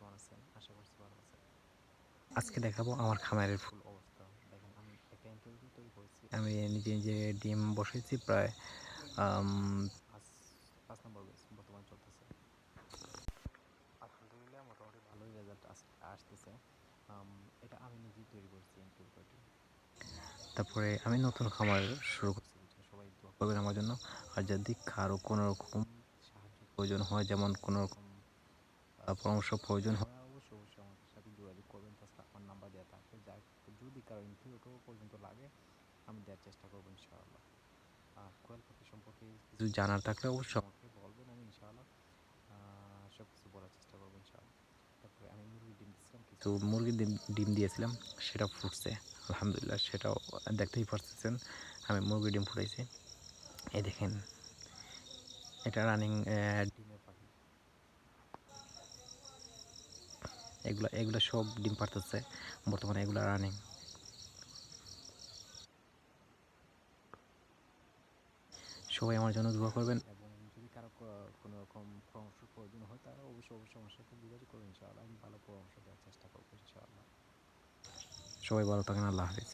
কেমন আছেন? আশা করছি ভালো আছেন। আজকে দেখাবো আমার খামারের ফুল অবস্থা। দেখেন আমি একটা এনক্লোজার তৈরি করেছি। আমি নিজে, নিজে ডিম বসাইছি প্রায় আম পাঁচ ৫ নাম্বার ব্যাচ বর্তমানে চলতেছে। আলহামদুলিল্লাহ মোটামুটি ভালোই রেজাল্ট আসতেছে। এটা আমি নিজেই তৈরি করেছি ইনকিউবেটরটি। তারপরে আমি নতুন খামার শুরু করছি বুঝছেন, সবাই দোয়া করবেন আমার জন্য। আর যদি কারো কোনো রকম সাহায্য প্রয়োজন হয়, যেমন কোনো রকম পরামর্শ প্রয়োজন হয়, অবশ্যই অবশ্যই আমাদের সাথে যোগাযোগ করবেন। তাছাড়া আমার নাম্বার দেওয়া থাকবে, যদি কারো ইনকিউবেটর পর্যন্ত লাগে আমি দেওয়ার চেষ্টা করবো ইনশাআল্লাহ। আর কোয়েল পাখি সম্পর্কে কিছু জানার থাকলে অবশ্যই আমাকে বলবেন, আমি ইনশাআল্লাহ সব কিছু বলার চেষ্টা করবো ইনশাআল্লাহ। তারপরে আমি মুরগির ডিম দিয়েছিলাম, কিছু মুরগির ডিম দিয়েছিলাম, সেটা ফুটছে আলহামদুলিল্লাহ। সেটাও দেখতেই পারতেছেন, আমি মুরগির ডিম ফুটাইছি। এই দেখেন, এটা রানিং ডিমের পাখি। এগুলা সব ডিম পারতেছে বর্তমানে, এগুলা রানিং। সবাই আমার জন্য দোয়া করবেন, এবং যদি কারো কোনো রকম পরামর্শ প্রয়োজন হয় তারা অবশ্যই অবশ্যই আমার সাথে যোগাযোগ করবেন ইনশাআল্লাহ। আমি ভালো পরামর্শ দেওয়ার চেষ্টা করবো ইনশাআল্লাহ। সবাই ভালো থাকেন, আল্লাহ হাফিজ।